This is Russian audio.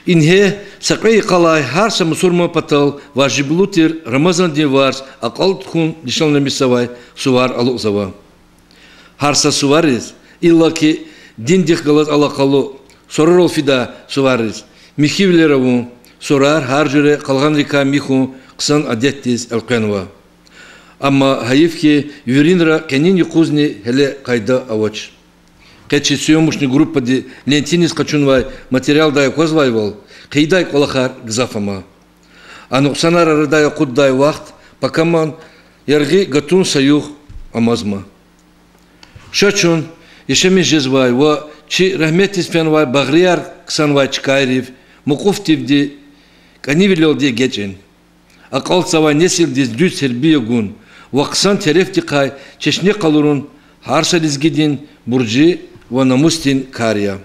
Инхе сакай калай харса мусурма патал важиблутир Рамазан деварс акал тхун дишална мисавай сувар алузава. Харса суварис иллаки диндих галат алакалу соророл фида суварис михивлераву сорар харжуре калган рика миху ксан адеттис алканва. Амма хаевки юринра кенин юкузни хеле кайда авач. Кечи съемочной группы Лентинис Качунвай материал дай козвайвал, кайдай колахар гзафама. А нуксанара радая куддай вахт, пока ман ярги гатун саюх амазма. Шачун, ешеми жезвай, ва чи рахметис фенвай багрияр ксанвай чкайрив, мукуфтивди, канивилел де гечен. А калцавай несил дис дюс хербиягун, ваксан терефтикай, чешне калурун, харса дизгидин, бурджи, ونمستن كاريا